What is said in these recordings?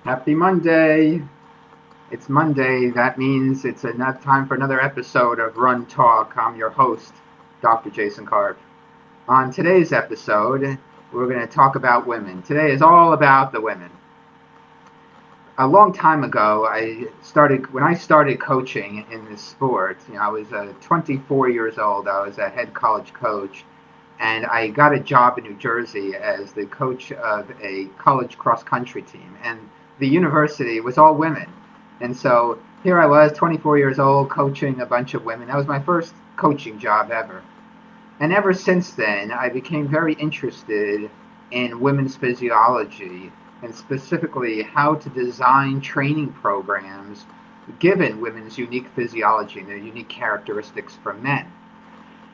Happy Monday! It's Monday. That means it's enough time for another episode of RUNTALK. I'm your host, Dr. Jason Karp. On today's episode, we're going to talk about women. Today is all about the women. A long time ago, when I started coaching in this sport, I was 24 years old. I was a head college coach, and I got a job in New Jersey as the coach of a college cross-country team. And the university was all women. And so here I was, 24 years old, coaching a bunch of women. That was my first coaching job ever. And ever since then, I became very interested in women's physiology, and specifically how to design training programs given women's unique physiology and their unique characteristics from men.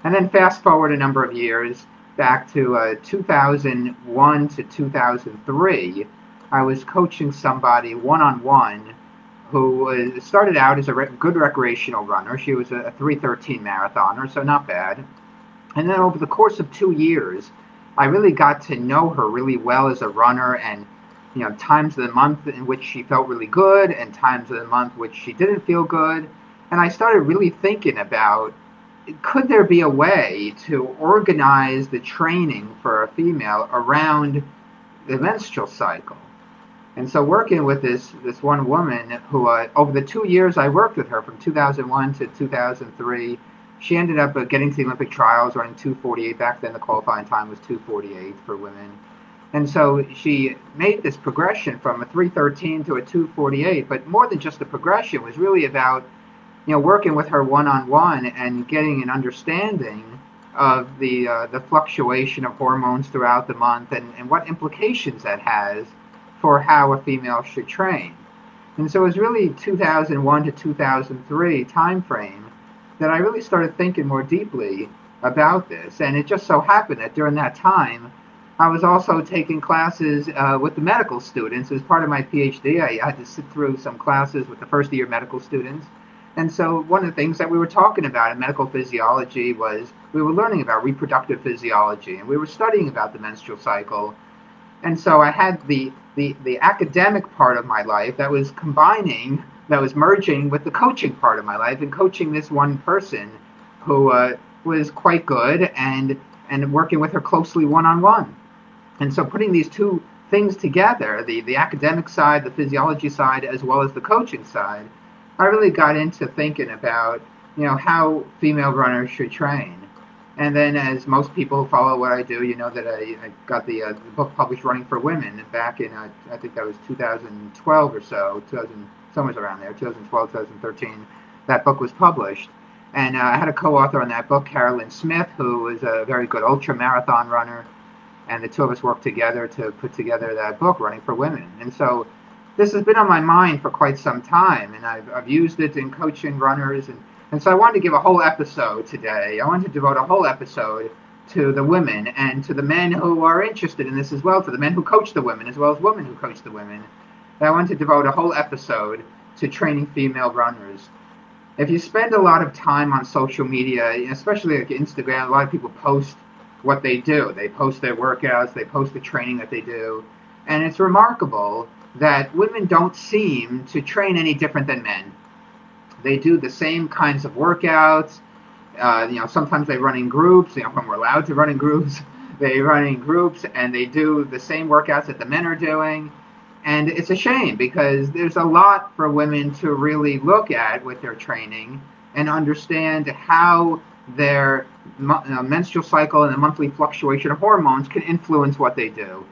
And then fast forward a number of years, back to 2001 to 2003, I was coaching somebody one-on-one who started out as a good recreational runner. She was a 3:13 marathoner, so not bad. And then over the course of 2 years, I really got to know her really well as a runner, and times of the month in which she felt really good and times of the month which she didn't feel good. And I started really thinking about, could there be a way to organize the training for a female around the menstrual cycle? And so working with this one woman who, over the 2 years I worked with her, from 2001 to 2003, she ended up getting to the Olympic trials, running 2:48. Back then the qualifying time was 2:48 for women. And so she made this progression from a 3:13 to a 2:48. But more than just the progression, was really about working with her one-on-one and getting an understanding of the fluctuation of hormones throughout the month and what implications that has for how a female should train. And so it was really 2001 to 2003 time frame that I really started thinking more deeply about this. And it just so happened that during that time, I was also taking classes with the medical students. As part of my PhD, I had to sit through some classes with the first-year medical students. And so one of the things that we were talking about in medical physiology was we were learning about reproductive physiology, and we were studying about the menstrual cycle. And so I had the academic part of my life that was merging with the coaching part of my life, and coaching this one person who was quite good, and working with her closely one-on-one. And so putting these two things together, the academic side, the physiology side, as well as the coaching side, I really got into thinking about how female runners should train. And then, as most people who follow what I do, that I got the book published, Running for Women, back in, I think that was 2012 or so, somewhere around there, 2012, 2013, that book was published. And I had a co-author on that book, Carolyn Smith, who was a very good ultra-marathon runner, and the two of us worked together to put together that book, Running for Women. And so this has been on my mind for quite some time, and I've used it in coaching runners, and so I wanted to give a whole episode today. I wanted to devote a whole episode to the women and to the men who are interested in this as well, to the men who coach the women as well as women who coach the women. And I wanted to devote a whole episode to training female runners. If you spend a lot of time on social media, especially like Instagram, a lot of people post what they do. They post their workouts, they post the training that they do. And it's remarkable that women don't seem to train any different than men. They do the same kinds of workouts. Sometimes they run in groups. When we're allowed to run in groups, they run in groups, and they do the same workouts that the men are doing. And it's a shame, because there's a lot for women to really look at with their training and understand how their menstrual cycle and the monthly fluctuation of hormones can influence what they do.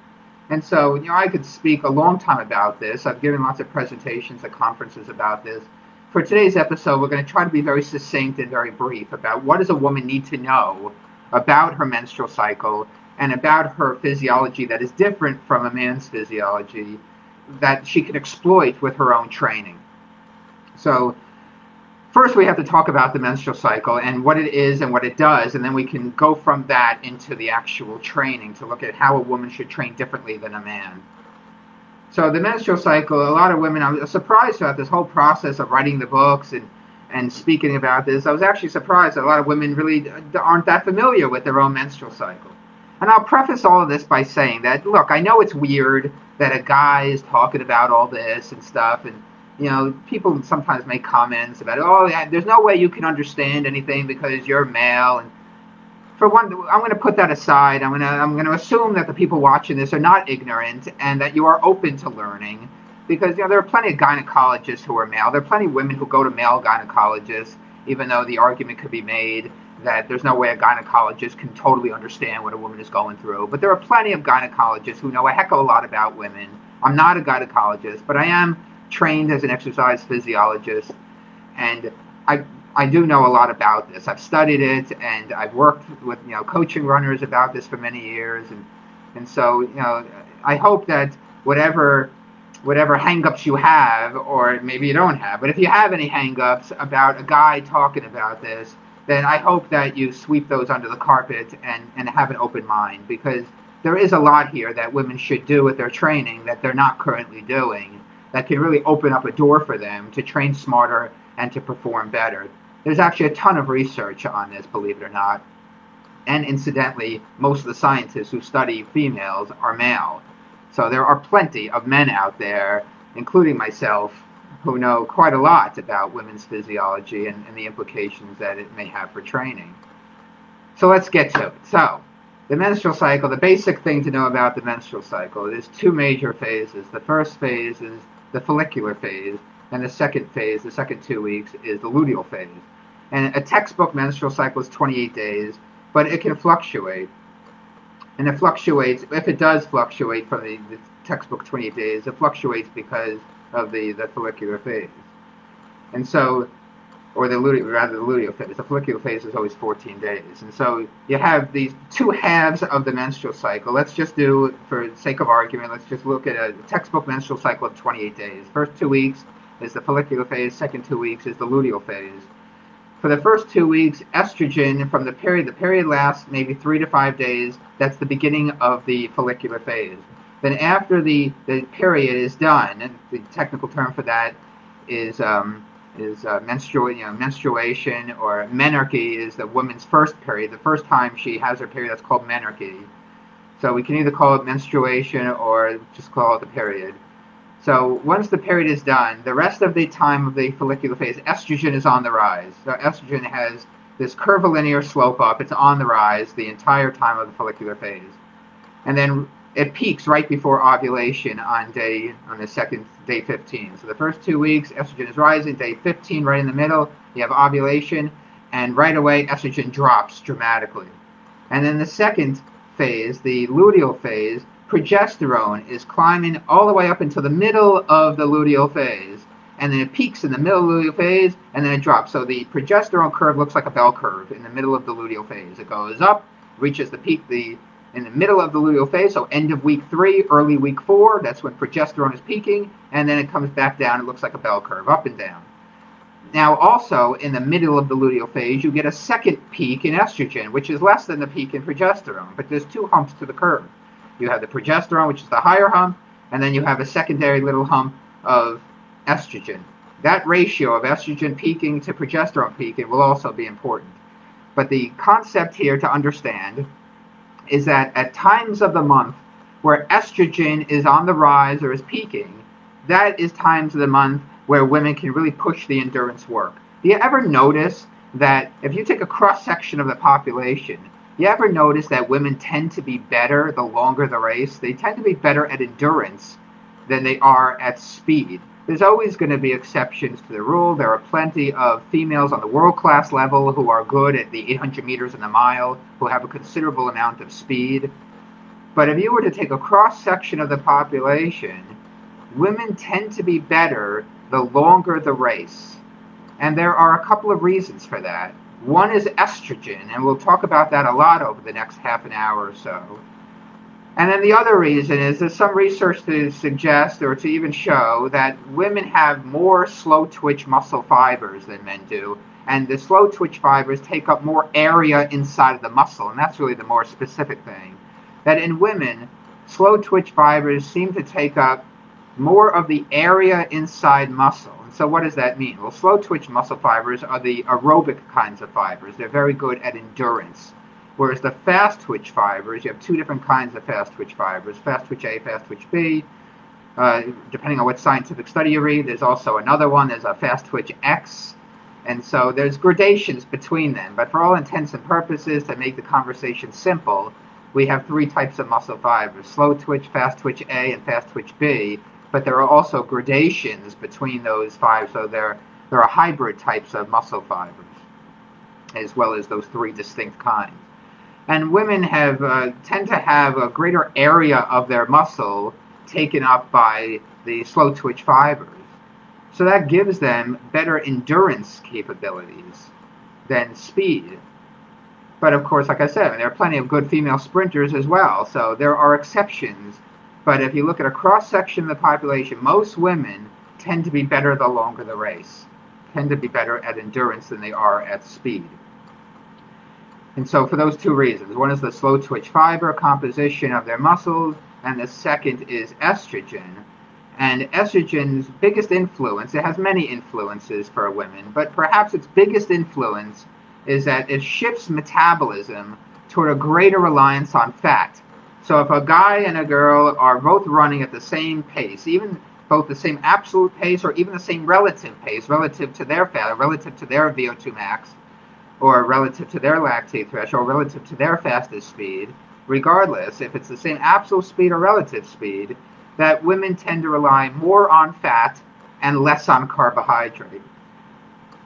And so, I could speak a long time about this. I've given lots of presentations at conferences about this. For today's episode, we're going to try to be very succinct and very brief about what does a woman need to know about her menstrual cycle and about her physiology that is different from a man's physiology that she can exploit with her own training. So first we have to talk about the menstrual cycle and what it is and what it does, and then we can go from that into the actual training to look at how a woman should train differently than a man. So the menstrual cycle, a lot of women, I was surprised about this whole process of writing the books and speaking about this. I was actually surprised that a lot of women really aren't that familiar with their own menstrual cycle. And I'll preface all of this by saying that, look, I know it's weird that a guy is talking about all this and stuff, and people sometimes make comments about, oh, yeah, there's no way you can understand anything because you're male. And for one, I'm going to put that aside. I'm going to assume that the people watching this are not ignorant and that you are open to learning, because there are plenty of gynecologists who are male. There are plenty of women who go to male gynecologists, even though the argument could be made that there's no way a gynecologist can totally understand what a woman is going through. But there are plenty of gynecologists who know a heck of a lot about women. I'm not a gynecologist, but I am trained as an exercise physiologist, and I do know a lot about this. I've studied it, and I've worked with coaching runners about this for many years, and so I hope that whatever hang-ups you have, or maybe you don't have, but if you have any hang-ups about a guy talking about this, then I hope that you sweep those under the carpet and have an open mind, because there is a lot here that women should do with their training that they're not currently doing, that can really open up a door for them to train smarter and to perform better. There's actually a ton of research on this, believe it or not. And incidentally, most of the scientists who study females are male. So there are plenty of men out there, including myself, who know quite a lot about women's physiology and the implications that it may have for training. So let's get to it. So, the menstrual cycle, the basic thing to know about the menstrual cycle is two major phases. The first phase is the follicular phase, and the second phase, the second 2 weeks, is the luteal phase. And a textbook menstrual cycle is 28 days, but it can fluctuate. And it fluctuates, if it does fluctuate from the textbook 28 days, it fluctuates because of the follicular phase. And so, or the luteal phase. The follicular phase is always 14 days. And so you have these two halves of the menstrual cycle. Let's just do, for the sake of argument, let's just look at a textbook menstrual cycle of 28 days. First 2 weeks is the follicular phase, second 2 weeks is the luteal phase. For the first 2 weeks, estrogen from the period lasts maybe 3 to 5 days. That's the beginning of the follicular phase. Then after the period is done, and the technical term for that is menstruation, or menarche is the woman's first period. The first time she has her period, that's called menarche. So we can either call it menstruation or just call it the period. So once the period is done, the rest of the time of the follicular phase, estrogen is on the rise. So estrogen has this curvilinear slope up. It's on the rise the entire time of the follicular phase. And then it peaks right before ovulation on the second, day 15. So the first 2 weeks, estrogen is rising. Day 15, right in the middle, you have ovulation. And right away, estrogen drops dramatically. And then the second phase, the luteal phase, progesterone is climbing all the way up until the middle of the luteal phase, and then it peaks in the middle of the luteal phase, and then it drops. So the progesterone curve looks like a bell curve in the middle of the luteal phase. It goes up, reaches the peak in the middle of the luteal phase, so end of week 3, early week 4, that's when progesterone is peaking, and then it comes back down. It looks like a bell curve, up and down. Now, also, in the middle of the luteal phase, you get a second peak in estrogen, which is less than the peak in progesterone, but there's 2 humps to the curve. You have the progesterone, which is the higher hump, and then you have a secondary little hump of estrogen. That ratio of estrogen peaking to progesterone peaking will also be important. But the concept here to understand is that at times of the month where estrogen is on the rise or is peaking, that is times of the month where women can really push the endurance work. Do you ever notice that if you take a cross-section of the population, you ever notice that women tend to be better the longer the race? They tend to be better at endurance than they are at speed. There's always going to be exceptions to the rule. There are plenty of females on the world-class level who are good at the 800 meters and the mile, who have a considerable amount of speed. But if you were to take a cross-section of the population, women tend to be better the longer the race. And there are a couple of reasons for that. One is estrogen, and we'll talk about that a lot over the next half an hour or so. And then the other reason is there's some research to suggest or to even show that women have more slow-twitch muscle fibers than men do, and the slow-twitch fibers take up more area inside of the muscle, and that's really the more specific thing. That in women, slow-twitch fibers seem to take up more of the area inside muscle. So what does that mean? Well, slow-twitch muscle fibers are the aerobic kinds of fibers. They're very good at endurance. Whereas the fast-twitch fibers, you have 2 different kinds of fast-twitch fibers, fast-twitch A, fast-twitch B. depending on what scientific study you read. There's also another one. There's a fast twitch X. And so there's gradations between them. But for all intents and purposes, to make the conversation simple, we have three types of muscle fibers: slow twitch, fast twitch A, and fast twitch B. But there are also gradations between those five. So there are hybrid types of muscle fibers, as well as those three distinct kinds. And women tend to have a greater area of their muscle taken up by the slow twitch fibers. So that gives them better endurance capabilities than speed. But of course, like I said, there are plenty of good female sprinters as well, so there are exceptions. But if you look at a cross-section of the population, most women tend to be better the longer the race, tend to be better at endurance than they are at speed. And so for those two reasons, one is the slow twitch fiber composition of their muscles, and the second is estrogen. And estrogen's biggest influence, it has many influences for women, but perhaps its biggest influence is that it shifts metabolism toward a greater reliance on fat. So if a guy and a girl are both running at the same pace, even both the same absolute pace or even the same relative pace, relative to their fat, or relative to their VO2 max, or relative to their lactate threshold, or relative to their fastest speed, regardless, if it's the same absolute speed or relative speed, that women tend to rely more on fat and less on carbohydrate.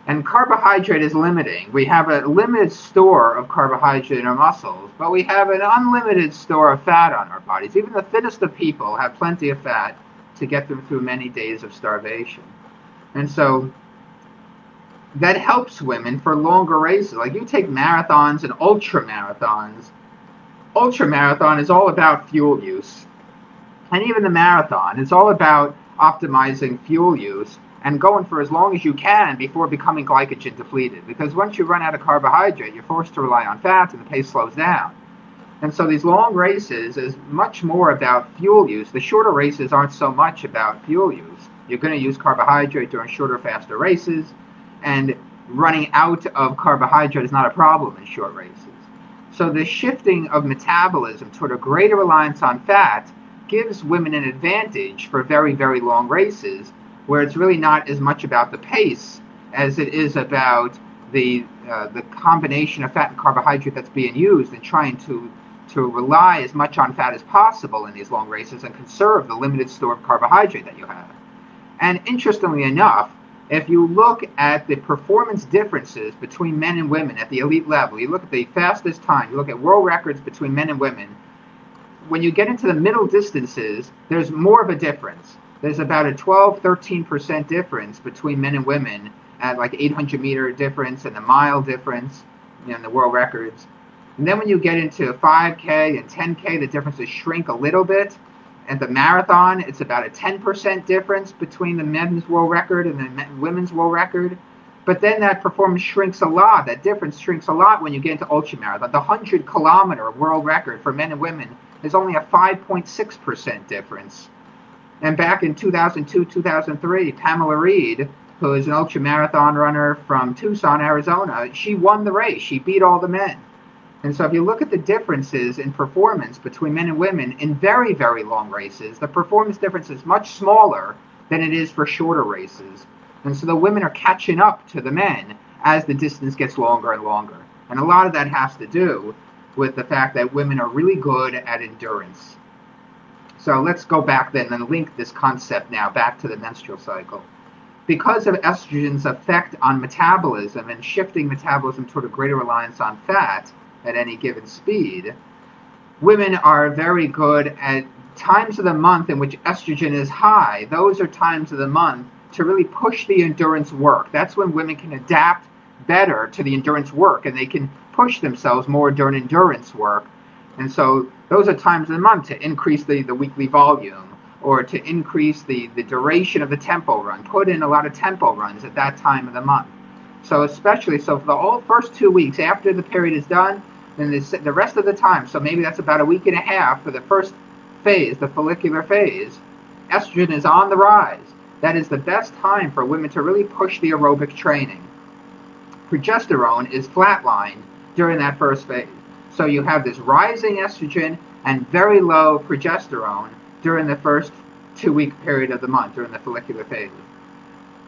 And carbohydrate is limiting. We have a limited store of carbohydrate in our muscles, but we have an unlimited store of fat on our bodies. Even the fittest of people have plenty of fat to get them through many days of starvation. And so that helps women for longer races. Like you take marathons and ultra marathons. Ultra marathon is all about fuel use. And even the marathon, it's all about optimizing fuel use and going for as long as you can before becoming glycogen depleted. Because once you run out of carbohydrate, you're forced to rely on fat and the pace slows down. And so these long races is much more about fuel use. The shorter races aren't so much about fuel use. You're going to use carbohydrate during shorter, faster races, and running out of carbohydrate is not a problem in short races. So the shifting of metabolism toward a greater reliance on fat gives women an advantage for very, very long races, where it's really not as much about the pace as it is about the combination of fat and carbohydrate that's being used, and trying to rely as much on fat as possible in these long races and conserve the limited store of carbohydrate that you have. And interestingly enough, if you look at the performance differences between men and women at the elite level, you look at the fastest time, you look at world records between men and women, when you get into the middle distances, there's more of a difference. There's about a 12-13% difference between men and women at like 800-meter difference and the mile difference in the world records. And then when you get into 5K and 10K, the differences shrink a little bit. At the marathon, it's about a 10% difference between the men's world record and the women's world record. But then that performance shrinks a lot. That difference shrinks a lot when you get into ultramarathon. The 100-kilometer world record for men and women is only a 5.6% difference. And back in 2002, 2003, Pamela Reed, who is an ultramarathon runner from Tucson, Arizona, she won the race. She beat all the men. And so if you look at the differences in performance between men and women in very, very long races, the performance difference is much smaller than it is for shorter races. And so the women are catching up to the men as the distance gets longer and longer. And a lot of that has to do with the fact that women are really good at endurance. So let's go back then and link this concept now back to the menstrual cycle. Because of estrogen's effect on metabolism and shifting metabolism toward a greater reliance on fat at any given speed, women are very good at times of the month in which estrogen is high. Those are times of the month to really push the endurance work. That's when women can adapt better to the endurance work, and they can push themselves more during endurance work. And so those are times of the month to increase the weekly volume, or to increase the duration of the tempo run. Put in a lot of tempo runs at that time of the month. So especially, so for the whole first 2 weeks after the period is done, then the rest of the time, so maybe that's about a week and a half for the first phase, the follicular phase, estrogen is on the rise. That is the best time for women to really push the aerobic training. Progesterone is flatlined during that first phase. So you have this rising estrogen and very low progesterone during the first 2-week period of the month during the follicular phase.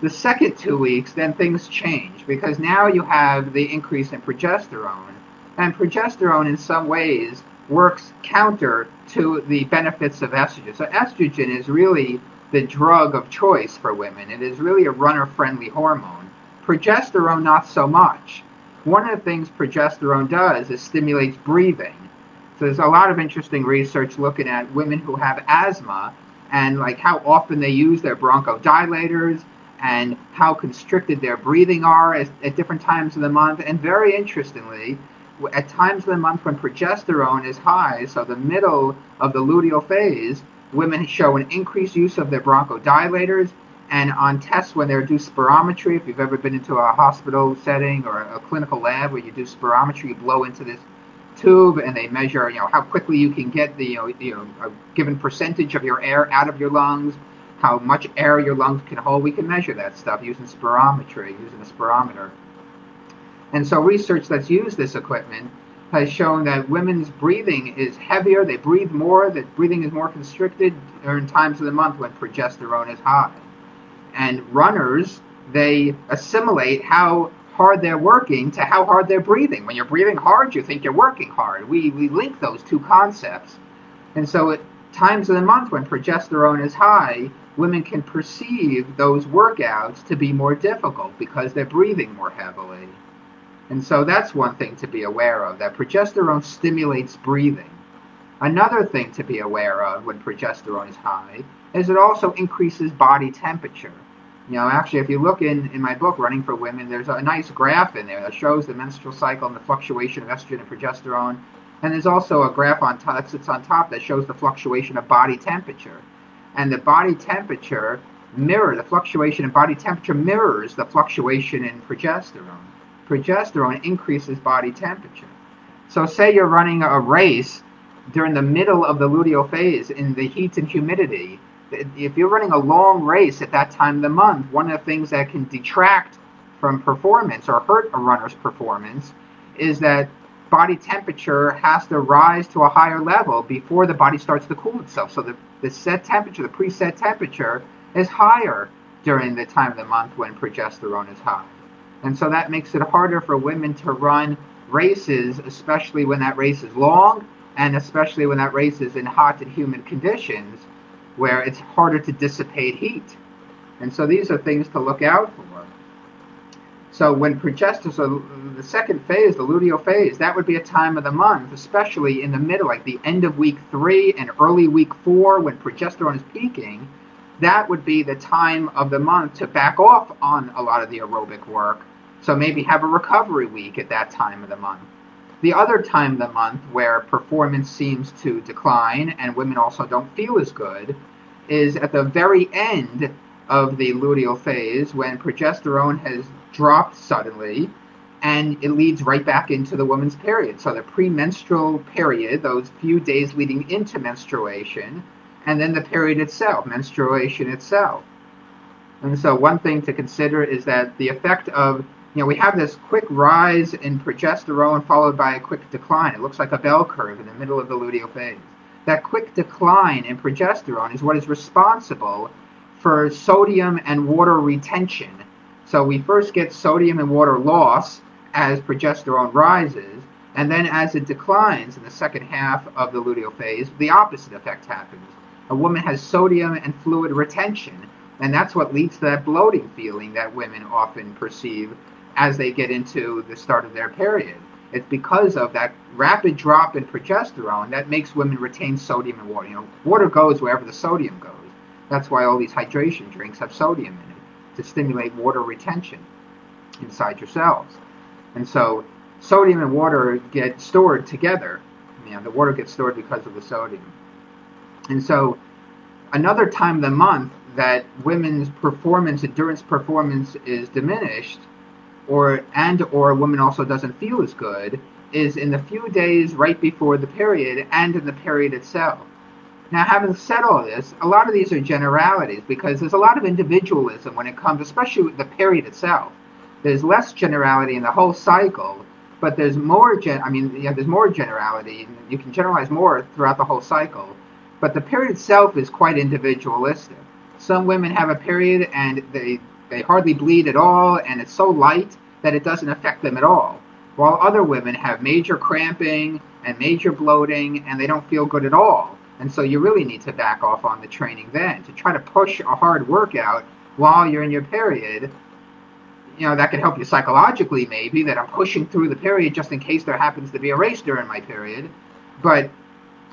The second 2 weeks, then things change, because now you have the increase in progesterone, and progesterone in some ways works counter to the benefits of estrogen. So estrogen is really the drug of choice for women. It is really a runner-friendly hormone. Progesterone, not so much. One of the things progesterone does is stimulates breathing. So there's a lot of interesting research looking at women who have asthma and like how often they use their bronchodilators and how constricted their breathing are at different times of the month. And very interestingly, at times of the month when progesterone is high, so the middle of the luteal phase, women show an increased use of their bronchodilators. And on tests when they do spirometry, if you've ever been into a hospital setting or a clinical lab where you do spirometry, you blow into this tube and they measure, how quickly you can get the, a given percentage of your air out of your lungs, how much air your lungs can hold. We can measure that stuff using spirometry, using a spirometer. And so research that's used this equipment has shown that women's breathing is heavier, they breathe more, that breathing is more constricted during times of the month when progesterone is high. And runners, they assimilate how hard they're working to how hard they're breathing. When you're breathing hard, you think you're working hard. We link those two concepts. And so at times of the month when progesterone is high, women can perceive those workouts to be more difficult because they're breathing more heavily. And so that's one thing to be aware of, that progesterone stimulates breathing. Another thing to be aware of when progesterone is high is it also increases body temperature. Actually, if you look in my book, Running for Women, there's a nice graph in there that shows the menstrual cycle and the fluctuation of estrogen and progesterone. And there's also a graph on top that sits on top that shows the fluctuation of body temperature. And the body temperature the fluctuation in body temperature mirrors the fluctuation in progesterone. Progesterone increases body temperature. So say you're running a race during the middle of the luteal phase in the heat and humidity. If you're running a long race at that time of the month, one of the things that can detract from performance or hurt a runner's performance is that body temperature has to rise to a higher level before the body starts to cool itself. So the set temperature, the preset temperature, is higher during the time of the month when progesterone is high. And so that makes it harder for women to run races, especially when that race is long, and especially when that race is in hot and humid conditions, where it's harder to dissipate heat. And so these are things to look out for. So when so the second phase, the luteal phase, that would be a time of the month, especially in the middle, like the end of week 3 and early week 4, when progesterone is peaking. That would be the time of the month to back off on a lot of the aerobic work. So maybe have a recovery week at that time of the month. The other time of the month where performance seems to decline and women also don't feel as good is at the very end of the luteal phase when progesterone has dropped suddenly and it leads right back into the woman's period. So the premenstrual period, those few days leading into menstruation, and then the period itself, menstruation itself. And so one thing to consider is that the effect of, we have this quick rise in progesterone followed by a quick decline. It looks like a bell curve in the middle of the luteal phase. That quick decline in progesterone is what is responsible for sodium and water retention. So we first get sodium and water loss as progesterone rises, and then as it declines in the second half of the luteal phase, the opposite effect happens. A woman has sodium and fluid retention, and that's what leads to that bloating feeling that women often perceive as they get into the start of their period. It's because of that rapid drop in progesterone that makes women retain sodium and water. Water goes wherever the sodium goes. That's why all these hydration drinks have sodium in it, to stimulate water retention inside your cells. And so sodium and water get stored together. The water gets stored because of the sodium. And so another time of the month that women's endurance performance is diminished, or a woman also doesn't feel as good, is in the few days right before the period and in the period itself. Now, having said all this, a lot of these are generalities because there's a lot of individualism when it comes, especially with the period itself. There's less generality in the whole cycle, but there's more there's more generality. You can generalize more throughout the whole cycle. But the period itself is quite individualistic. Some women have a period and they hardly bleed at all, and it's so light that it doesn't affect them at all. While other women have major cramping and major bloating, and they don't feel good at all. And so you really need to back off on the training then. To try to push a hard workout while you're in your period, that could help you psychologically maybe, that I'm pushing through the period just in case there happens to be a race during my period. But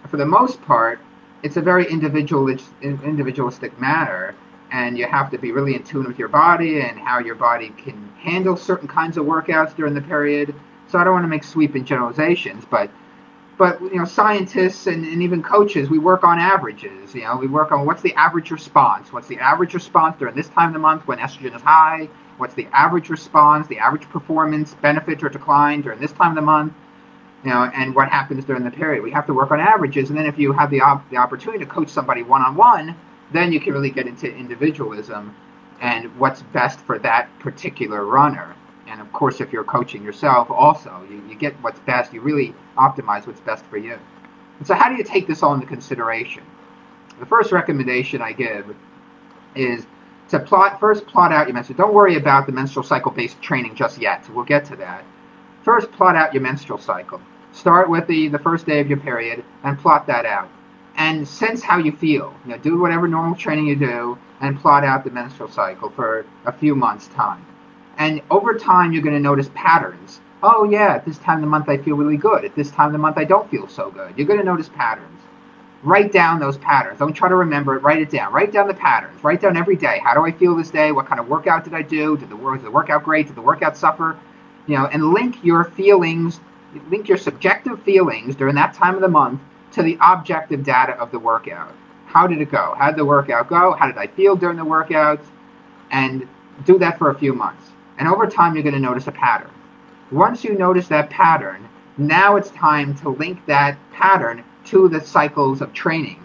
for the most part, it's a very individualistic matter, and you have to be really in tune with your body and how your body can handle certain kinds of workouts during the period. So I don't want to make sweeping generalizations, but scientists and even coaches, we work on averages. We work on what's the average response. What's the average response during this time of the month when estrogen is high? What's the average response, the average performance, benefit or decline during this time of the month? And what happens during the period. We have to work on averages, and then if you have the opportunity to coach somebody one-on-one, then you can really get into individualism and what's best for that particular runner. And of course, if you're coaching yourself also, you get what's best, you really optimize what's best for you. And so how do you take this all into consideration? The first recommendation I give is to first plot out your menstrual. Don't worry about the menstrual cycle-based training just yet. We'll get to that. First, plot out your menstrual cycle. Start with the first day of your period and plot that out. And sense how you feel. Do whatever normal training you do and plot out the menstrual cycle for a few months' time. And over time, you're going to notice patterns. Oh, yeah, at this time of the month, I feel really good. At this time of the month, I don't feel so good. You're going to notice patterns. Write down those patterns. Don't try to remember it. Write it down. Write down the patterns. Write down every day. How do I feel this day? What kind of workout did I do? Was the workout great? Did the workout suffer? And link your feelings, link your subjective feelings during that time of the month to the objective data of the workout. How did it go? How did the workout go? How did I feel during the workouts? And do that for a few months. And over time, you're going to notice a pattern. Once you notice that pattern, now it's time to link that pattern to the cycles of training.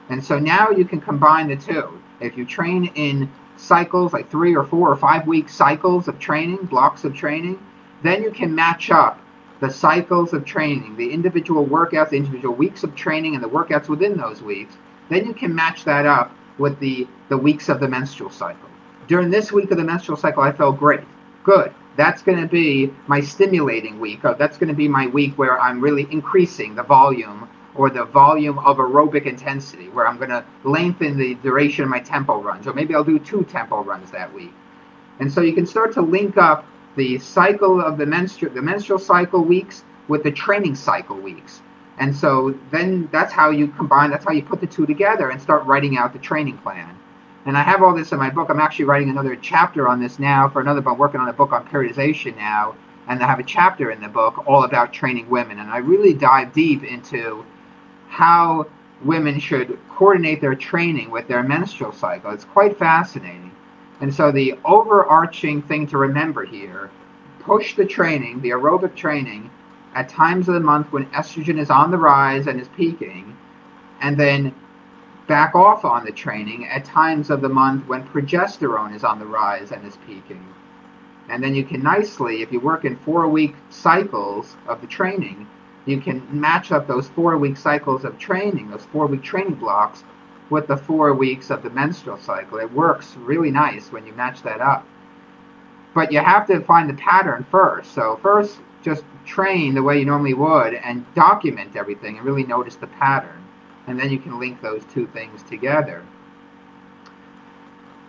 And so now you can combine the two. If you train in cycles, like 3 or 4 or 5 week cycles of training, blocks of training, then you can match up the cycles of training, the individual workouts, the individual weeks of training, and the workouts within those weeks. Then you can match that up with the weeks of the menstrual cycle. During this week of the menstrual cycle, I felt great. Good. That's going to be my stimulating week. That's going to be my week where I'm really increasing the volume or the volume of aerobic intensity, where I'm going to lengthen the duration of my tempo runs. Or maybe I'll do 2 tempo runs that week. And so you can start to link up the cycle of the menstrual cycle weeks with the training cycle weeks. And so then that's how you combine, that's how you put the two together and start writing out the training plan. And I have all this in my book. I'm actually writing another chapter on this now for another book. I'm working on a book on periodization now, and I have a chapter in the book all about training women. And I really dive deep into how women should coordinate their training with their menstrual cycle. It's quite fascinating. And so the overarching thing to remember here, push the training, the aerobic training, at times of the month when estrogen is on the rise and is peaking, and then back off on the training at times of the month when progesterone is on the rise and is peaking. And then you can nicely, if you work in 4-week cycles of the training, you can match up those 4-week cycles of training, those 4-week training blocks, with the 4 weeks of the menstrual cycle. It works really nice when you match that up. But you have to find the pattern first. So first, just train the way you normally would and document everything and really notice the pattern. And then you can link those two things together.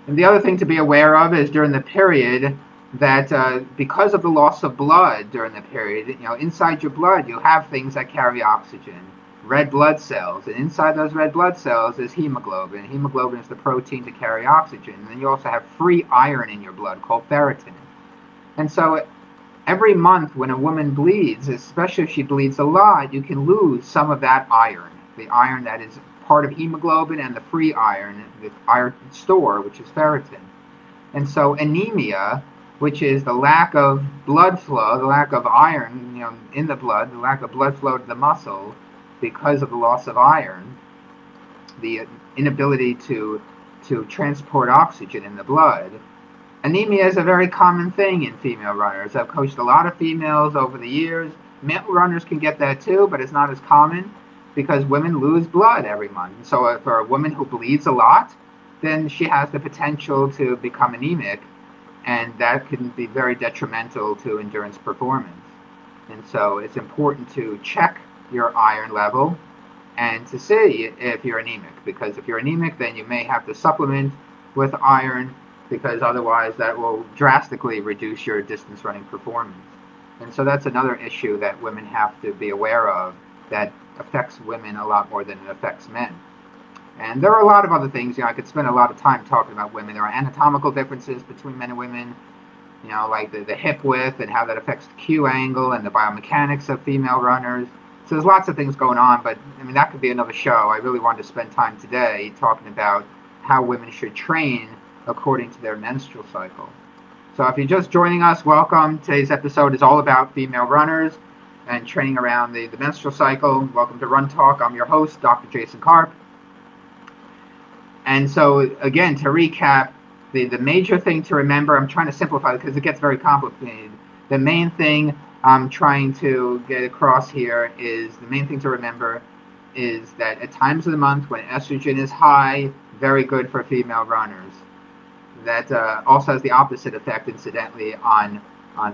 And the other thing to be aware of is during the period that because of the loss of blood during the period, inside your blood you have things that carry oxygen. Red blood cells, and inside those red blood cells is hemoglobin. Hemoglobin is the protein to carry oxygen. And then you also have free iron in your blood called ferritin. And so every month when a woman bleeds, especially if she bleeds a lot, you can lose some of that iron. The iron that is part of hemoglobin and the free iron, the iron store, which is ferritin. And so anemia, which is the lack of blood flow, the lack of iron in the blood, the lack of blood flow to the muscle, because of the loss of iron, the inability to transport oxygen in the blood. Anemia is a very common thing in female runners. I've coached a lot of females over the years. Male runners can get that too, but it's not as common. because women lose blood every month. And so for a woman who bleeds a lot, then she has the potential to become anemic, and that can be very detrimental to endurance performance. And so it's important to check your iron level and to see if you're anemic, because if you're anemic, then you may have to supplement with iron, because otherwise that will drastically reduce your distance running performance. And so that's another issue that women have to be aware of that affects women a lot more than it affects men. And there are a lot of other things. I could spend a lot of time talking about women. There are anatomical differences between men and women, like the hip width and how that affects the Q angle and the biomechanics of female runners. So there's lots of things going on, but that could be another show. I really wanted to spend time today talking about how women should train according to their menstrual cycle. So if you're just joining us, welcome. Today's episode is all about female runners and training around the menstrual cycle. Welcome to Run Talk. I'm your host, Dr. Jason Karp. And so, again, to recap, the major thing to remember, I'm trying to simplify it because it gets very complicated. The main thing I'm trying to get across here is, the main thing to remember is that at times of the month when estrogen is high, very good for female runners. That also has the opposite effect, incidentally, on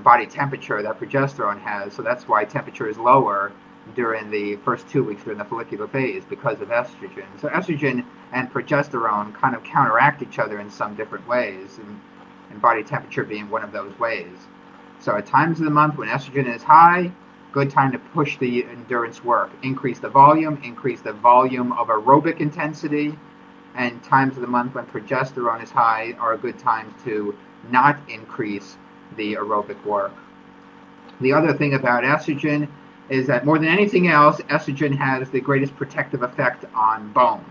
body temperature that progesterone has. So that's why temperature is lower during the first 2 weeks during the follicular phase, because of estrogen. So estrogen and progesterone kind of counteract each other in some different ways, and body temperature being one of those ways. So at times of the month when estrogen is high, good time to push the endurance work. Increase the volume of aerobic intensity, and times of the month when progesterone is high are good times to not increase the aerobic work. The other thing about estrogen is that more than anything else, estrogen has the greatest protective effect on bone.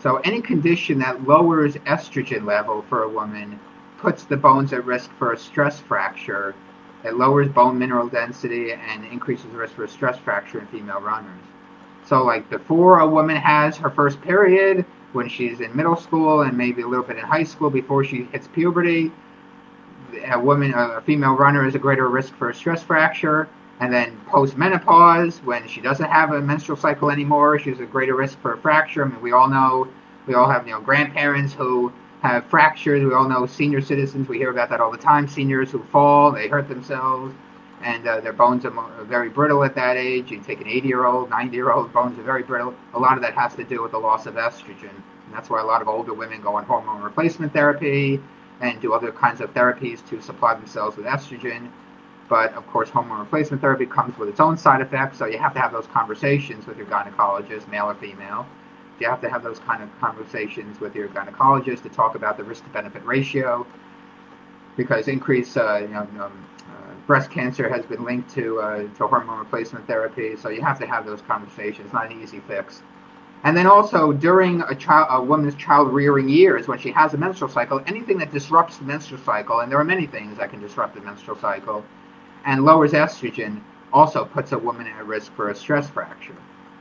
So any condition that lowers estrogen level for a woman puts the bones at risk for a stress fracture. It lowers bone mineral density and increases the risk for a stress fracture in female runners. So like before a woman has her first period, when she's in middle school and maybe a little bit in high school before she hits puberty, a female runner is a greater risk for a stress fracture. And then post-menopause, when she doesn't have a menstrual cycle anymore, she's a greater risk for a fracture. We all have grandparents who have fractures. We all know senior citizens. We hear about that all the time. Seniors who fall, they hurt themselves, and their bones are very brittle at that age. You take an 80-year-old, 90-year-old, bones are very brittle. A lot of that has to do with the loss of estrogen. And that's why a lot of older women go on hormone replacement therapy and do other kinds of therapies to supply themselves with estrogen. But, of course, hormone replacement therapy comes with its own side effects, so you have to have those conversations with your gynecologist, male or female. You have to have those kind of conversations with your gynecologist to talk about the risk-to-benefit ratio, because increased breast cancer has been linked to hormone replacement therapy, so you have to have those conversations. It's not an easy fix. And then also, during a woman's child-rearing years, when she has a menstrual cycle, anything that disrupts the menstrual cycle, and there are many things that can disrupt the menstrual cycle, and lowers estrogen, also puts a woman at risk for a stress fracture.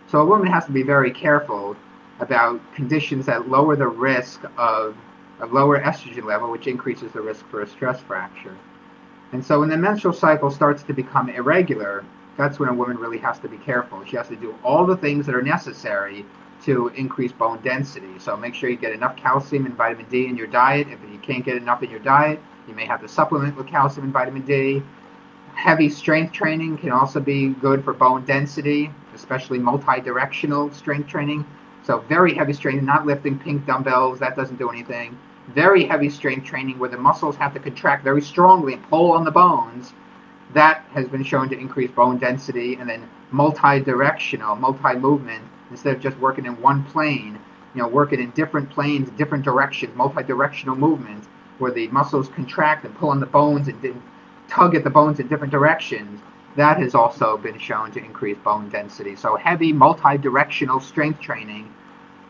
So a woman has to be very careful about conditions that lower the risk of lower estrogen level, which increases the risk for a stress fracture. And so when the menstrual cycle starts to become irregular, that's when a woman really has to be careful. She has to do all the things that are necessary to increase bone density. So make sure you get enough calcium and vitamin D in your diet. If you can't get enough in your diet, you may have to supplement with calcium and vitamin D. Heavy strength training can also be good for bone density, especially multi-directional strength training. So very heavy strength, not lifting pink dumbbells, that doesn't do anything. Very heavy strength training where the muscles have to contract very strongly and pull on the bones, that has been shown to increase bone density. And then multi-directional, multi-movement, instead of just working in one plane, working in different planes, different directions, multi-directional movement, where the muscles contract and pull on the bones and tug at the bones in different directions, that has also been shown to increase bone density. So heavy multi-directional strength training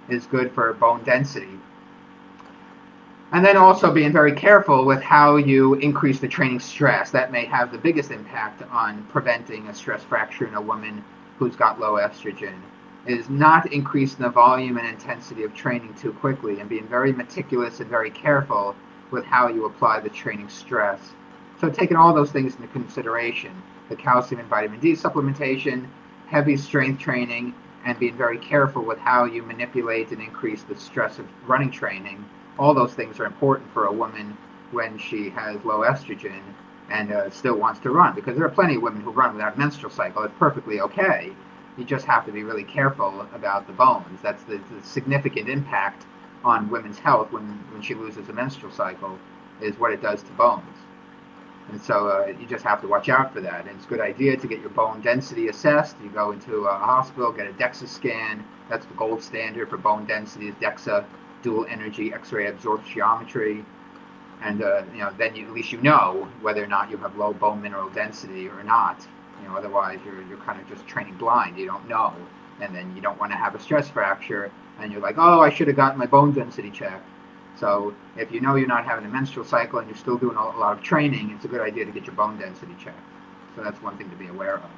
is good for bone density. And then also being very careful with how you increase the training stress. That may have the biggest impact on preventing a stress fracture in a woman who's got low estrogen, is not increasing the volume and intensity of training too quickly, and being very meticulous and very careful with how you apply the training stress. So taking all those things into consideration, the calcium and vitamin D supplementation, heavy strength training, and being very careful with how you manipulate and increase the stress of running training. All those things are important for a woman when she has low estrogen and still wants to run, because there are plenty of women who run without menstrual cycle. It's perfectly okay. You just have to be really careful about the bones. That's the significant impact on women's health when she loses a menstrual cycle, is what it does to bones. And so you just have to watch out for that. And it's a good idea to get your bone density assessed. You go into a hospital, get a DEXA scan. That's the gold standard for bone density, is DEXA, dual energy X-ray absorptiometry. And then at least you know whether or not you have low bone mineral density or not. Otherwise you're kind of just training blind. You don't know, and then you don't want to have a stress fracture, and you're like, oh, I should have gotten my bone density checked. So if you know you're not having a menstrual cycle and you're still doing a lot of training, it's a good idea to get your bone density checked. So that's one thing to be aware of.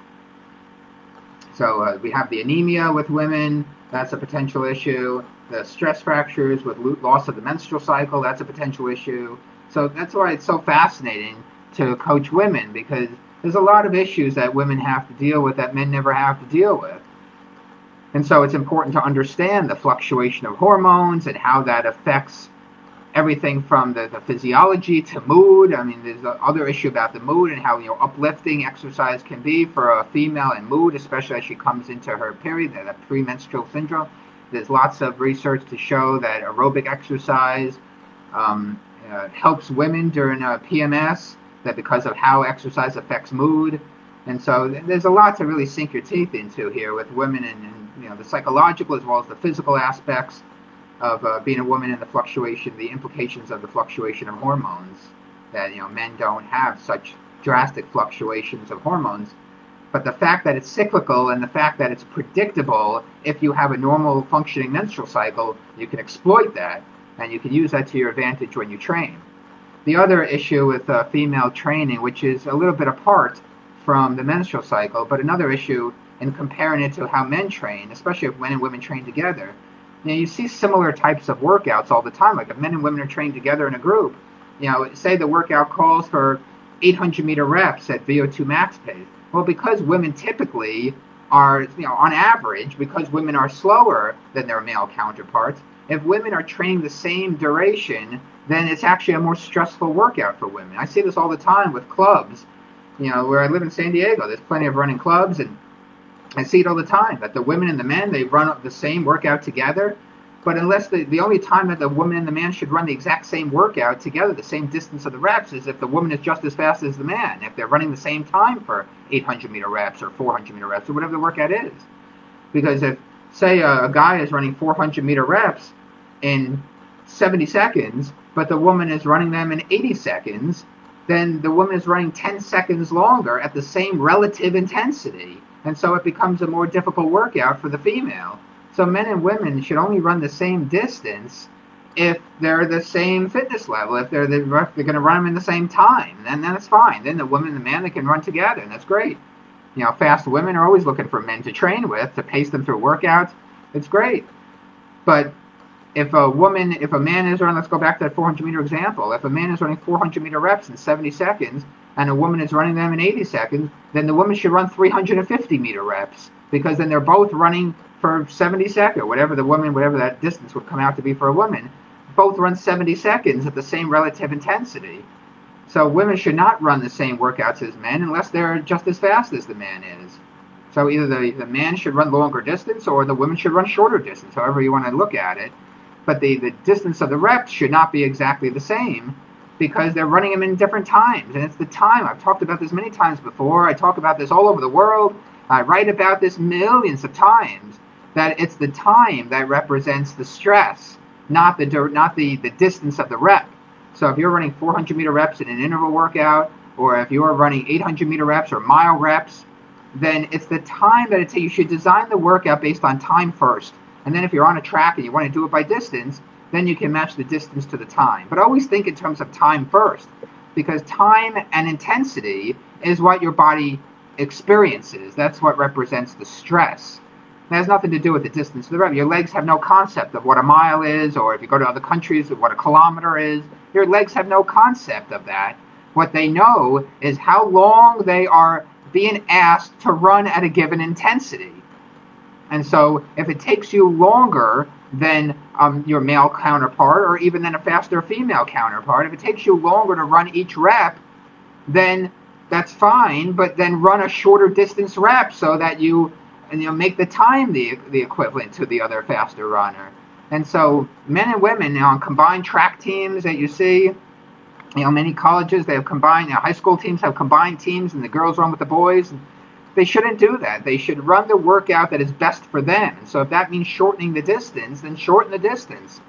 So we have the anemia with women. That's a potential issue. The stress fractures with loss of the menstrual cycle, that's a potential issue. So that's why it's so fascinating to coach women, because there's a lot of issues that women have to deal with that men never have to deal with. And so it's important to understand the fluctuation of hormones and how that affects everything from the physiology to mood. I mean, there's the other issue about the mood and how uplifting exercise can be for a female in mood, especially as she comes into her period, that premenstrual syndrome. There's lots of research to show that aerobic exercise helps women during PMS, that because of how exercise affects mood. And so there's a lot to really sink your teeth into here with women, and the psychological as well as the physical aspects of being a woman, and the implications of the fluctuation of hormones, that men don't have such drastic fluctuations of hormones. But the fact that it's cyclical and the fact that it's predictable, if you have a normal functioning menstrual cycle, you can exploit that, and you can use that to your advantage when you train. The other issue with female training, which is a little bit apart from the menstrual cycle, but another issue in comparing it to how men train, especially if men and women train together, you see similar types of workouts all the time. Like if men and women are trained together in a group, say the workout calls for 800-meter reps at VO2 max pace. Well, because women typically are, on average, because women are slower than their male counterparts, if women are training the same duration, then it's actually a more stressful workout for women. I see this all the time with clubs. Where I live in San Diego, there's plenty of running clubs, and I see it all the time, that the women and the men, they run the same workout together, but unless the only time that the woman and the man should run the exact same workout together, the same distance of the reps, is if the woman is just as fast as the man, if they're running the same time for 800-meter reps or 400-meter reps or whatever the workout is. Because if, say, a guy is running 400-meter reps in 70 seconds, but the woman is running them in 80 seconds, then the woman is running 10 seconds longer at the same relative intensity. And so it becomes a more difficult workout for the female. So men and women should only run the same distance if they're the same fitness level. If they're going to run them in the same time, then that's fine. Then the woman and the man, they can run together, and that's great. Fast women are always looking for men to train with, to pace them through workouts. It's great. But if a man is running, let's go back to that 400-meter example. If a man is running 400-meter reps in 70 seconds and a woman is running them in 80 seconds, then the woman should run 350-meter reps, because then they're both running for 70 seconds, whatever that distance would come out to be for a woman. Both run 70 seconds at the same relative intensity. So women should not run the same workouts as men unless they're just as fast as the man is. So either the man should run longer distance or the woman should run shorter distance, however you want to look at it. But the distance of the reps should not be exactly the same, because they're running them in different times. And it's the time. I've talked about this many times before. I talk about this all over the world. I write about this millions of times, that it's the time that represents the stress, not the distance of the rep. So if you're running 400-meter reps in an interval workout, or if you're running 800-meter reps or mile reps, then it's the time that it takes. You should design the workout based on time first. And then if you're on a track and you want to do it by distance, then you can match the distance to the time. But always think in terms of time first, because time and intensity is what your body experiences. That's what represents the stress. It has nothing to do with the distance of the rep. Your legs have no concept of what a mile is, or if you go to other countries, of what a kilometer is. Your legs have no concept of that. What they know is how long they are being asked to run at a given intensity. And so if it takes you longer than your male counterpart, or even than a faster female counterpart, if it takes you longer to run each rep, then that's fine, but then run a shorter distance rep so that you make the time the equivalent to the other faster runner. And so men and women on combined track teams that you see, many colleges, they have combined, high school teams have combined teams, and the girls run with the boys. They shouldn't do that. They should run the workout that is best for them. And so if that means shortening the distance, then shorten the distance.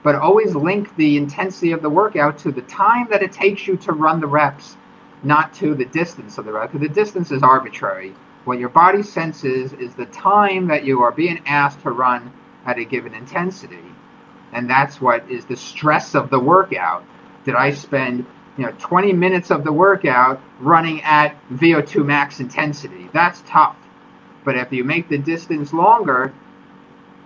But always link the intensity of the workout to the time that it takes you to run the reps, not to the distance of the rep, because the distance is arbitrary. What your body senses is the time that you are being asked to run at a given intensity. And that's what is the stress of the workout. Did I spend 20 minutes of the workout running at VO2 max intensity? That's tough. But if you make the distance longer,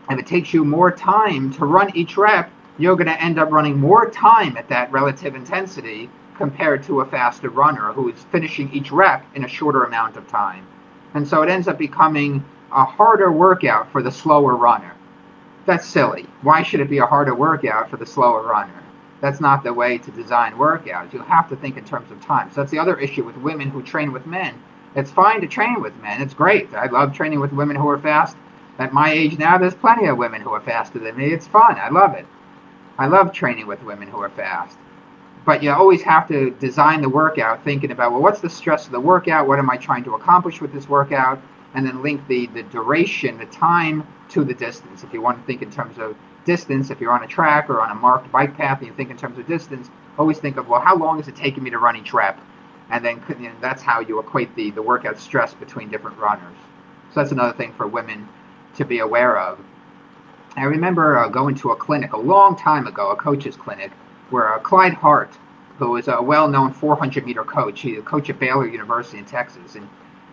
if it takes you more time to run each rep, you're going to end up running more time at that relative intensity compared to a faster runner who is finishing each rep in a shorter amount of time. And so it ends up becoming a harder workout for the slower runner. That's silly. Why should it be a harder workout for the slower runner? That's not the way to design workouts. You have to think in terms of time. So that's the other issue with women who train with men. It's fine to train with men. It's great. I love training with women who are fast. At my age now, there's plenty of women who are faster than me. It's fun. I love it. I love training with women who are fast. But you always have to design the workout thinking about, well, what's the stress of the workout? What am I trying to accomplish with this workout? And then link the duration, the time, to the distance. If you want to think in terms of distance, if you're on a track or on a marked bike path and you think in terms of distance, always think of, well, how long is it taking me to run each rep? And then that's how you equate the workout stress between different runners. So that's another thing for women to be aware of. I remember going to a clinic a long time ago, a coach's clinic, where Clyde Hart, who is a well-known 400-meter coach, he's a coach at Baylor University in Texas, and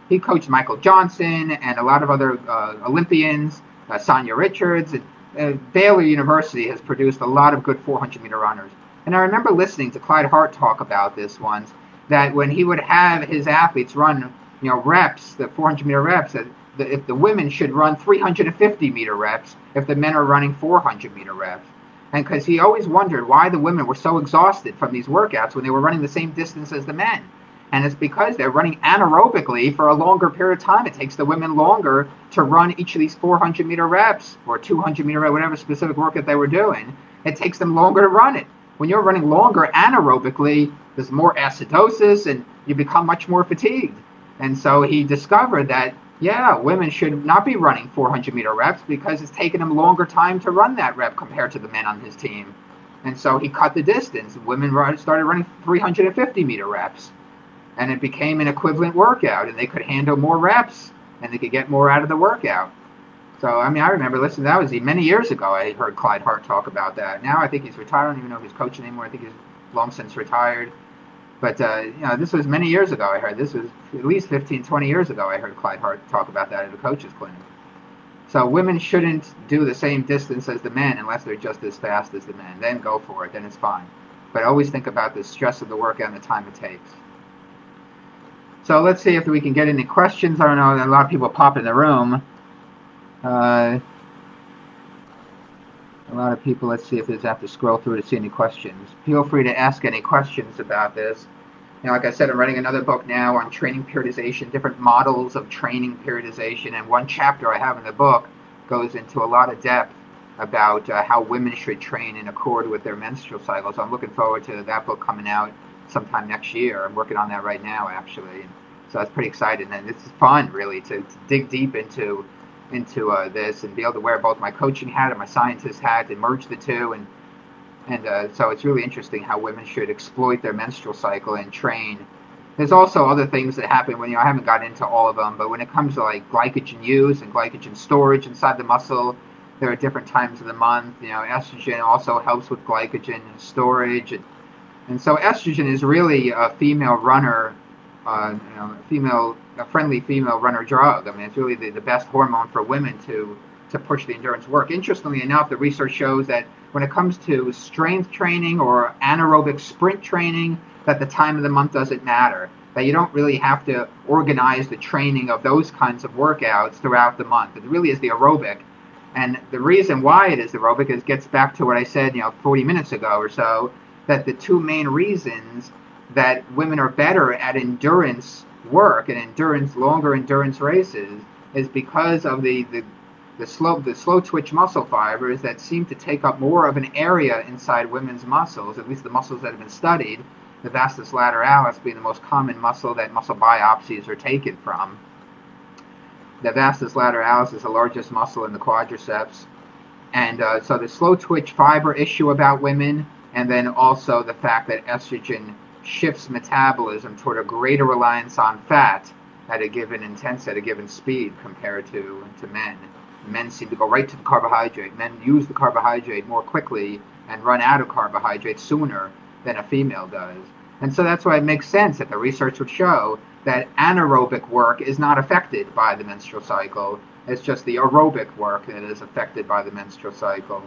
he coached Michael Johnson and a lot of other Olympians, Sonia Richards, and Baylor University has produced a lot of good 400-meter runners. And I remember listening to Clyde Hart talk about this once, that when he would have his athletes run, reps, the 400-meter reps, that if the women should run 350-meter reps if the men are running 400-meter reps. And because he always wondered why the women were so exhausted from these workouts when they were running the same distance as the men. And it's because they're running anaerobically for a longer period of time. It takes the women longer to run each of these 400-meter reps or 200-meter reps, whatever specific workout they were doing. It takes them longer to run it. When you're running longer anaerobically, there's more acidosis and you become much more fatigued. And so he discovered that, yeah, women should not be running 400-meter reps because it's taking them longer time to run that rep compared to the men on his team. And so he cut the distance. Women started running 350-meter reps. And it became an equivalent workout, and they could handle more reps, and they could get more out of the workout. So, I remember listening, that was many years ago, I heard Clyde Hart talk about that. Now I think he's retired. I don't even know if he's coaching anymore. I think he's long since retired. But, this was many years ago, I heard. This was at least 15, 20 years ago, I heard Clyde Hart talk about that at a coach's clinic. So women shouldn't do the same distance as the men unless they're just as fast as the men. Then go for it. Then it's fine. But always think about the stress of the workout and the time it takes. So let's see if we can get any questions. I don't know, a lot of people pop in the room. A lot of people, let's see if there's, I have to scroll through to see any questions. Feel free to ask any questions about this. Like I said, I'm writing another book now on training periodization, different models of training periodization. And one chapter I have in the book goes into a lot of depth about how women should train in accord with their menstrual cycle. So I'm looking forward to that book coming out sometime next year. I'm working on that right now, actually. So that's pretty exciting, and it's fun, really, to dig deep into this and be able to wear both my coaching hat and my scientist hat and merge the two. And so it's really interesting how women should exploit their menstrual cycle and train. There's also other things that happen when, I haven't gotten into all of them, but when it comes to like glycogen use and glycogen storage inside the muscle, there are different times of the month. Estrogen also helps with glycogen storage. And so estrogen is really a female runner, a friendly female runner drug. It's really the best hormone for women to push the endurance work. Interestingly enough, the research shows that when it comes to strength training or anaerobic sprint training, that the time of the month doesn't matter. that you don't really have to organize the training of those kinds of workouts throughout the month. It really is the aerobic. And the reason why it is aerobic is gets back to what I said, 40 minutes ago or so, that the two main reasons that women are better at endurance work and longer endurance races is because of the slow twitch muscle fibers that seem to take up more of an area inside women's muscles, at least the muscles that have been studied, the vastus lateralis being the most common muscle that muscle biopsies are taken from. The vastus lateralis is the largest muscle in the quadriceps. And so the slow twitch fiber issue about women, and then also the fact that estrogen shifts metabolism toward a greater reliance on fat at a given intensity, at a given speed compared to men. Men seem to go right to the carbohydrate. Men use the carbohydrate more quickly and run out of carbohydrate sooner than a female does. And so that's why it makes sense that the research would show that anaerobic work is not affected by the menstrual cycle. It's just the aerobic work that is affected by the menstrual cycle.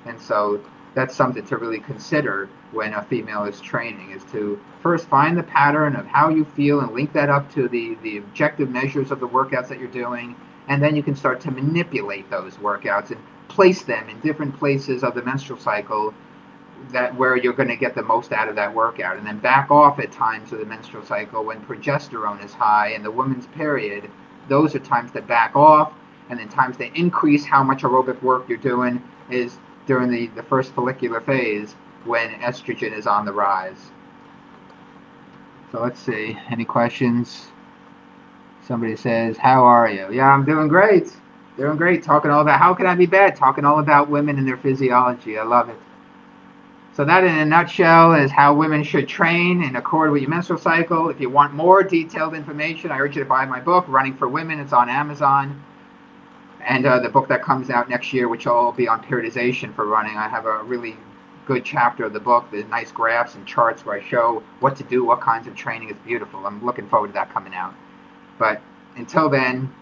And so that's something to really consider when a female is training, is to first find the pattern of how you feel and link that up to the objective measures of the workouts that you're doing. And then you can start to manipulate those workouts and place them in different places of the menstrual cycle where you're going to get the most out of that workout, and then back off at times of the menstrual cycle when progesterone is high and the woman's period. Those are times to back off, and then times to increase how much aerobic work you're doing is during the first follicular phase when estrogen is on the rise. So let's see, any questions? Somebody says, how are you? Yeah, I'm doing great. Doing great. Talking all about, how can I be bad? Talking all about women and their physiology. I love it. So that in a nutshell is how women should train in accord with your menstrual cycle. If you want more detailed information, I urge you to buy my book, Running for Women. It's on Amazon. And the book that comes out next year, which will be on periodization for running. I have a really good chapter of the book. There's nice graphs and charts where I show what to do, what kinds of training. It's beautiful. I'm looking forward to that coming out. But until then,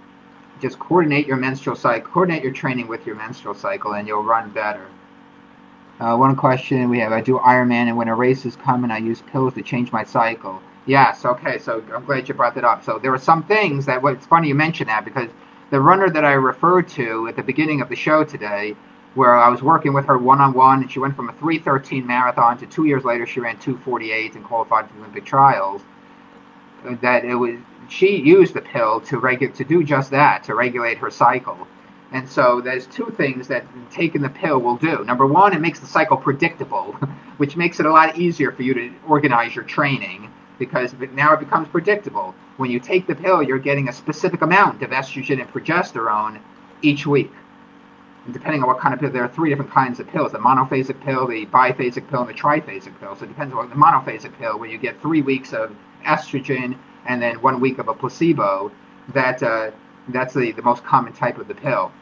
just coordinate your menstrual cycle, coordinate your training with your menstrual cycle, and you'll run better. One question we have, I do Ironman, and when a race is coming, I use pills to change my cycle. Yes, okay, so I'm glad you brought that up. So there are some things that, it's funny you mentioned that, because the runner that I referred to at the beginning of the show today, where I was working with her one-on-one, and she went from a 3:13 marathon to 2 years later she ran 2:48 and qualified for the Olympic trials, that she used the pill to do just that, to regulate her cycle. And so there's two things that taking the pill will do. Number one, it makes the cycle predictable, which makes it a lot easier for you to organize your training, because now it becomes predictable. When you take the pill, you're getting a specific amount of estrogen and progesterone each week. And depending on what kind of pill, there are 3 different kinds of pills: the monophasic pill, the biphasic pill, and the triphasic pill. So it depends on the monophasic pill, where you get 3 weeks of estrogen and then 1 week of a placebo. That's the most common type of the pill.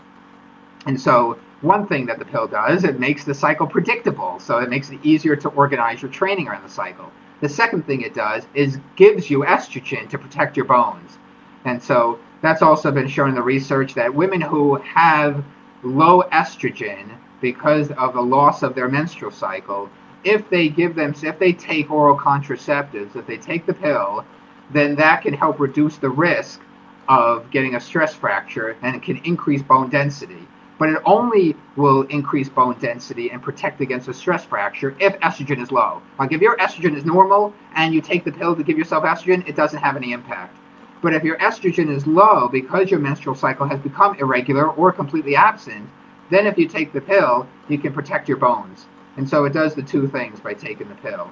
And so one thing that the pill does, it makes the cycle predictable. So it makes it easier to organize your training around the cycle. The second thing it does is gives you estrogen to protect your bones. And so that's also been shown in the research that women who have low estrogen because of the loss of their menstrual cycle, if they take oral contraceptives, if they take the pill, then that can help reduce the risk of getting a stress fracture, and it can increase bone density. But it only will increase bone density and protect against a stress fracture if estrogen is low. Like if your estrogen is normal and you take the pill to give yourself estrogen, it doesn't have any impact. But if your estrogen is low because your menstrual cycle has become irregular or completely absent, then if you take the pill, you can protect your bones. And so it does the two things by taking the pill.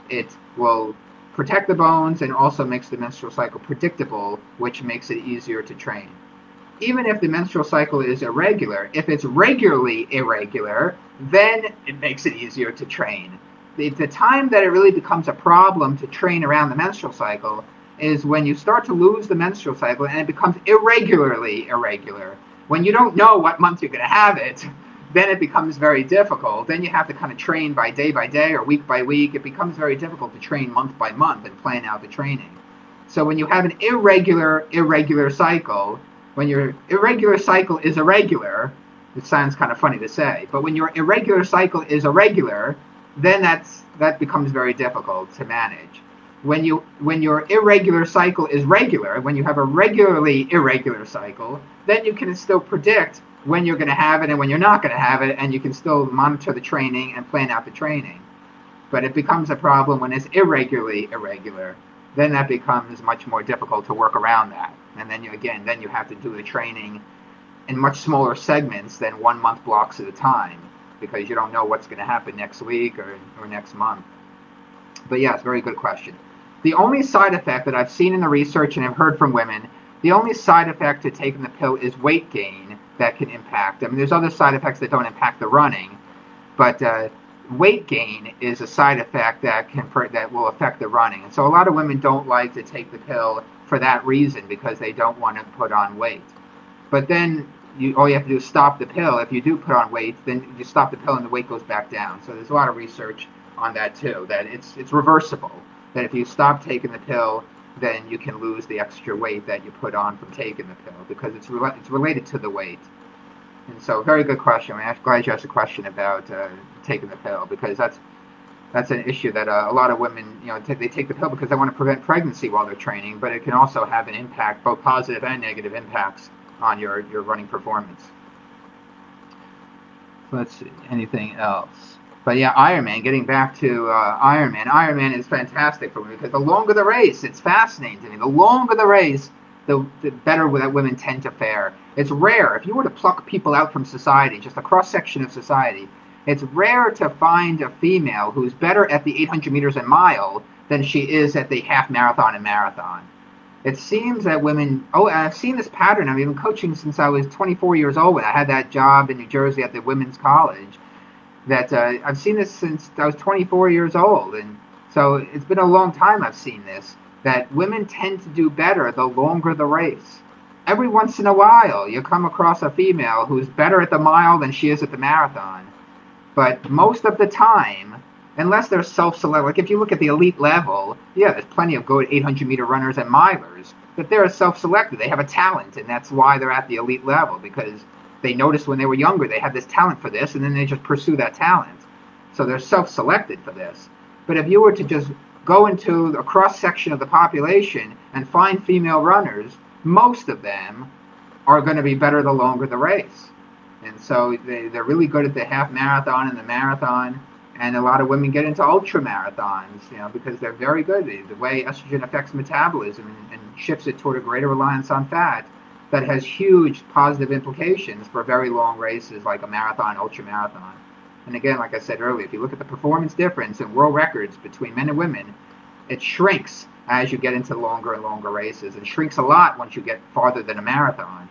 It will protect the bones and also makes the menstrual cycle predictable, which makes it easier to train. Even if the menstrual cycle is irregular, if it's regularly irregular, then it makes it easier to train. The time that it really becomes a problem to train around the menstrual cycle is when you start to lose the menstrual cycle and it becomes irregularly irregular. When you don't know what month you're going to have it, then it becomes very difficult. Then you have to kind of train by day or week by week. It becomes very difficult to train month by month and plan out the training. So when you have an irregular cycle, when your irregular cycle is irregular, it sounds kind of funny to say, but when your irregular cycle is irregular, then that becomes very difficult to manage. when your irregular cycle is regular, when you have a regularly irregular cycle, then you can still predict when you're going to have it and when you're not going to have it, and you can still monitor the training and plan out the training. But it becomes a problem when it's irregularly irregular. Then that becomes much more difficult to work around that. And then you have to do the training in much smaller segments than 1 month blocks at a time, because you don't know what's going to happen next week or next month. But yes, very good question. The only side effect that I've seen in the research and have heard from women, the only side effect to taking the pill is weight gain that can impact. I mean, there's other side effects that don't impact the running, but weight gain is a side effect that will affect the running. And so a lot of women don't like to take the pill for that reason, because they don't want to put on weight. But then all you have to do is stop the pill. If you do put on weight, then you stop the pill and the weight goes back down. So there's a lot of research on that too, that it's reversible. That if you stop taking the pill, then you can lose the extra weight that you put on from taking the pill, because it's related to the weight. And so, very good question. I'm glad you asked a question about taking the pill, because that's an issue that a lot of women, they take the pill because they want to prevent pregnancy while they're training, but it can also have an impact, both positive and negative impacts, on your running performance. Let's see, anything else? But yeah, Ironman, getting back to Ironman. Ironman is fantastic for me, because the longer the race, it's fascinating to me. The longer the race, the better that women tend to fare. It's rare. If you were to pluck people out from society, just a cross-section of society, it's rare to find a female who's better at the 800 meters and mile than she is at the half marathon and marathon. It seems that women, I've seen this pattern. I've been coaching since I was 24 years old when I had that job in New Jersey at the women's college. That I've seen this since I was 24 years old. And so it's been a long time I've seen this, that women tend to do better the longer the race. Every once in a while, you come across a female who's better at the mile than she is at the marathon. But most of the time, unless they're self-select, like if you look at the elite level, yeah, there's plenty of good 800-meter runners and milers, but they're self-selected. They have a talent, and that's why they're at the elite level, because they noticed when they were younger they had this talent for this, and then they just pursue that talent. So they're self-selected for this. But if you were to just go into a cross-section of the population and find female runners, most of them are going to be better the longer the race. And so they're really good at the half marathon and the marathon. And a lot of women get into ultra marathons, because they're very good. The way estrogen affects metabolism and shifts it toward a greater reliance on fat, that has huge positive implications for very long races like a marathon, ultra marathon. And again, like I said earlier, if you look at the performance difference in world records between men and women, it shrinks as you get into longer and longer races, and shrinks a lot once you get farther than a marathon.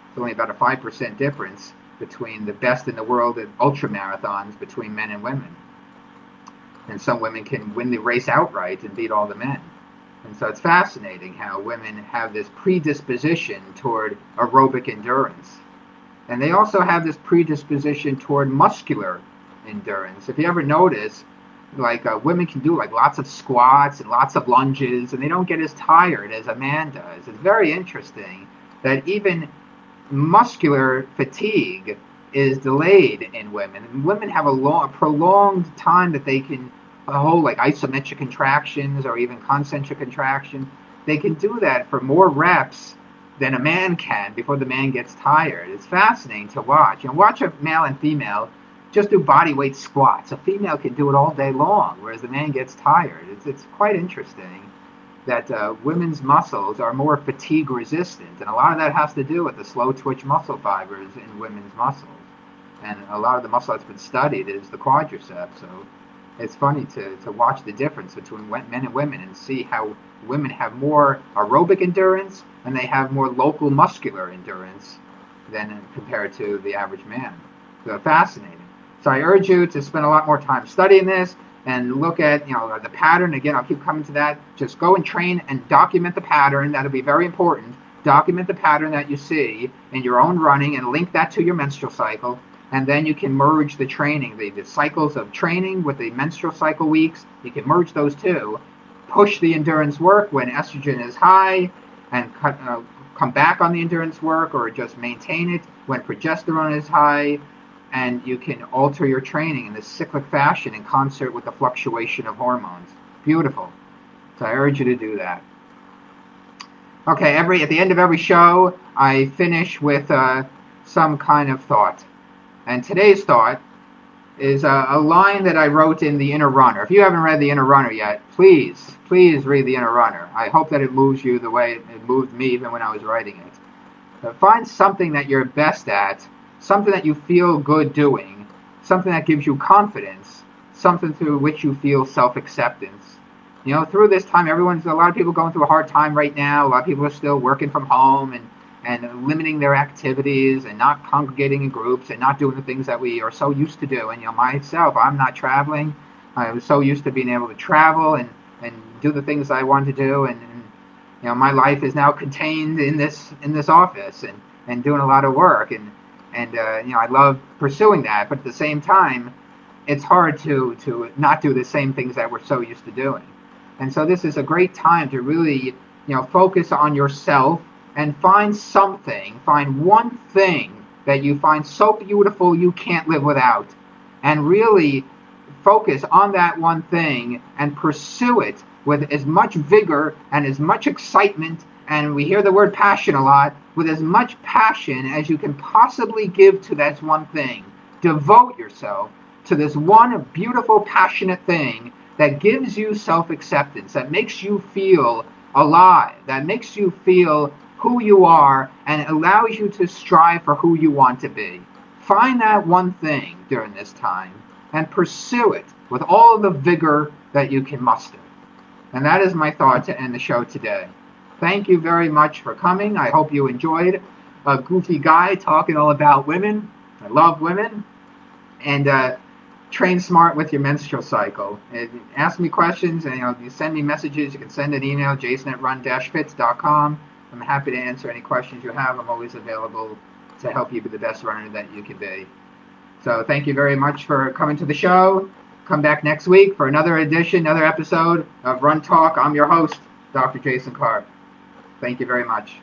It's only about a 5% difference between the best in the world at ultra marathons between men and women. And some women can win the race outright and beat all the men. And so it's fascinating how women have this predisposition toward aerobic endurance. And they also have this predisposition toward muscular endurance. If you ever notice, women can do lots of squats and lots of lunges, and they don't get as tired as a man does. It's very interesting that even muscular fatigue is delayed in women. And women have a prolonged time that they can hold isometric contractions or even concentric contraction. They can do that for more reps than a man can before the man gets tired. It's fascinating to watch. Watch a male and female just do body weight squats. A female can do it all day long, whereas the man gets tired. It's quite interesting that women's muscles are more fatigue resistant, and a lot of that has to do with the slow twitch muscle fibers in women's muscles. And a lot of the muscle that's been studied is the quadriceps. So it's funny to watch the difference between men and women and see how women have more aerobic endurance and they have more local muscular endurance than compared to the average man. So fascinating. So I urge you to spend a lot more time studying this and look at the pattern. Again, I'll keep coming to that. Just go and train and document the pattern. That'll be very important. Document the pattern that you see in your own running and link that to your menstrual cycle. And then you can merge the training, the cycles of training with the menstrual cycle weeks. You can merge those two. Push the endurance work when estrogen is high and come back on the endurance work, or just maintain it when progesterone is high. And you can alter your training in this cyclic fashion in concert with the fluctuation of hormones. Beautiful. So I urge you to do that. Okay, at the end of every show, I finish with some kind of thought. And today's thought is a line that I wrote in The Inner Runner. If you haven't read The Inner Runner yet, please read The Inner Runner. I hope that it moves you the way it moved me even when I was writing it. Find something that you're best at, something that you feel good doing, something that gives you confidence, something through which you feel self-acceptance. You know, through this time, a lot of people going through a hard time right now. A lot of people are still working from home and limiting their activities and not congregating in groups and not doing the things that we are so used to doing. You know, myself, I'm not traveling. I was so used to being able to travel and do the things I wanted to do. And you know, my life is now contained in this office and doing a lot of work. And you know, I love pursuing that. But at the same time, it's hard to not do the same things that we're so used to doing. And so this is a great time to really, you know, focus on yourself and find one thing that you find so beautiful you can't live without. And really focus on that one thing and pursue it with as much vigor and as much excitement, and we hear the word passion a lot, with as much passion as you can possibly give to that one thing. Devote yourself to this one beautiful, passionate thing that gives you self-acceptance, that makes you feel alive, that makes you feel who you are, and allows you to strive for who you want to be. Find that one thing during this time and pursue it with all of the vigor that you can muster. And that is my thought to end the show today. Thank you very much for coming. I hope you enjoyed a goofy guy talking all about women. I love women. And train smart with your menstrual cycle. And ask me questions, and you send me messages. You can send an email, jason@run-fits.com. I'm happy to answer any questions you have. I'm always available to help you be the best runner that you can be. So thank you very much for coming to the show. Come back next week for another episode of Run Talk. I'm your host, Dr. Jason Karp. Thank you very much.